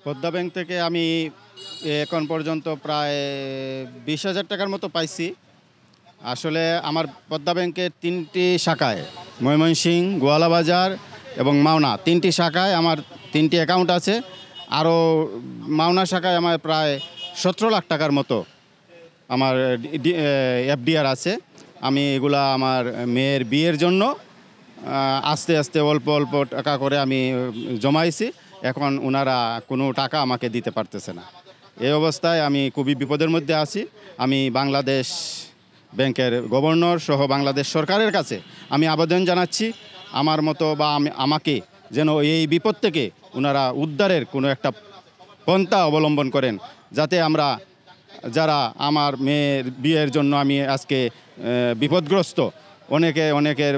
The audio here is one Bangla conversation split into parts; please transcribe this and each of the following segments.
পদ্মা ব্যাংক থেকে আমি এখন পর্যন্ত প্রায় 20,000 টাকার মতো পাইছি। আসলে আমার পদ্মা ব্যাংকের 3টি শাখায় ময়মনসিংহ, গোয়ালাবাজার এবং মাওনা 3টি শাখায় আমার 3টি অ্যাকাউন্ট আছে। আরও মাওনা শাখায় আমার প্রায় 17 লাখ টাকার মতো আমার এফডিআর আছে। আমি এগুলা আমার মেয়ের বিয়ের জন্য আস্তে আস্তে অল্প অল্প টাকা করে আমি জমাইছি। এখন ওনারা কোনো টাকা আমাকে দিতে পারতেছে না। এই অবস্থায় আমি খুবই বিপদের মধ্যে আছি। আমি বাংলাদেশ ব্যাংকের গভর্নর সহ বাংলাদেশ সরকারের কাছে আমি আবেদন জানাচ্ছি, আমার মতো বা আমাকে যেন এই বিপদ থেকে ওনারা উদ্ধারের কোনো একটা পন্থা অবলম্বন করেন, যাতে আমরা যারা আমার মেয়ের বিয়ের জন্য আমি আজকে বিপদগ্রস্ত, অনেকের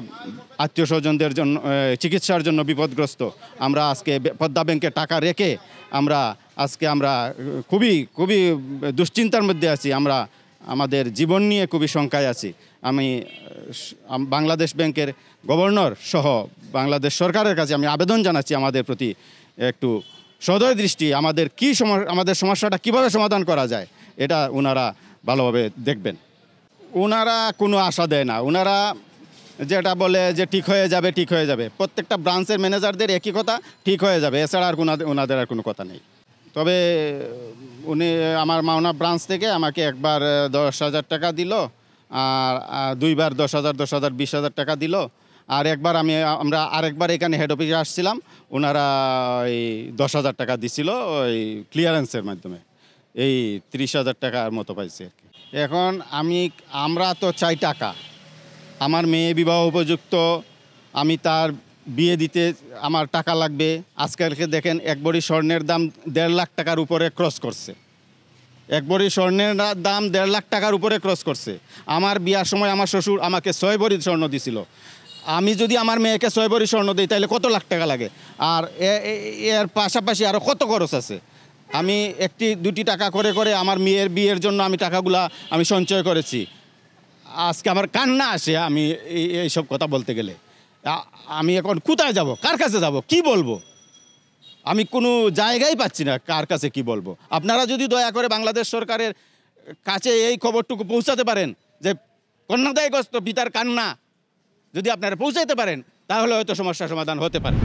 আত্মীয় স্বজনদের জন্য চিকিৎসার জন্য বিপদগ্রস্ত, আমরা আজকে পদ্মা ব্যাংকে টাকা রেখে আমরা খুবই খুবই দুশ্চিন্তার মধ্যে আছি। আমরা আমাদের জীবন নিয়ে খুবই শঙ্কায় আছি। আমি বাংলাদেশ ব্যাংকের গভর্নর সহ বাংলাদেশ সরকারের কাছে আমি আবেদন জানাচ্ছি আমাদের প্রতি একটু সদয় দৃষ্টি, আমাদের সমস্যাটা কিভাবে সমাধান করা যায় এটা ওনারা ভালোভাবে দেখবেন। ওনারা কোনো আশা দেয় না। ওনারা যেটা বলে যে ঠিক হয়ে যাবে, প্রত্যেকটা ব্রাঞ্চের ম্যানেজারদের একই কথা, ঠিক হয়ে যাবে, এছাড়া আর ওনাদের আর কোনো কথা নেই। তবে উনি আমার মাওনা ব্রাঞ্চ থেকে আমাকে একবার 10,000 টাকা দিল, আর দুইবার 10,000, 20,000 টাকা দিল। আর একবার আমরা আরেকবার এখানে হেড অফিসে আসছিলাম, ওনারা এই 10,000 টাকা দিছিল ওই ক্লিয়ারেন্সের মাধ্যমে। এই 30,000 টাকার মতো পাইছি আর কি। এখন আমরা তো চাই টাকা। আমার মেয়ে বিবাহ উপযুক্ত, আমি তার বিয়ে দিতে আমার টাকা লাগবে। আজকালকে দেখেন এক ভরি স্বর্ণের দাম 1.5 লাখ টাকার উপরে ক্রস করছে। এক ভরি স্বর্ণের দাম 1.5 লাখ টাকার উপরে ক্রস করছে। আমার বিয়ার সময় আমার শ্বশুর আমাকে 6 ভরি স্বর্ণ দিছিল। আমি যদি আমার মেয়েকে 6 ভরি স্বর্ণ দিই তাহলে কত লাখ টাকা লাগে? আর এর পাশাপাশি আরও কত খরচ আছে। আমি 1-2টি টাকা করে করে আমার মেয়ের বিয়ের জন্য আমি টাকাগুলা আমি সঞ্চয় করেছি। আজকে আমার কান্না আসে আমি এইসব কথা বলতে গেলে। আমি এখন কোথায় যাব, কার কাছে যাব, কি বলবো? আমি কোনো জায়গায় পাচ্ছি না কার কাছে কি বলবো। আপনারা যদি দয়া করে বাংলাদেশ সরকারের কাছে এই খবরটুকু পৌঁছাতে পারেন যে কন্যাদায়গ্রস্ত পিতার কান্না যদি আপনারা পৌঁছাতে পারেন, তাহলে হয়তো সমস্যার সমাধান হতে পারে।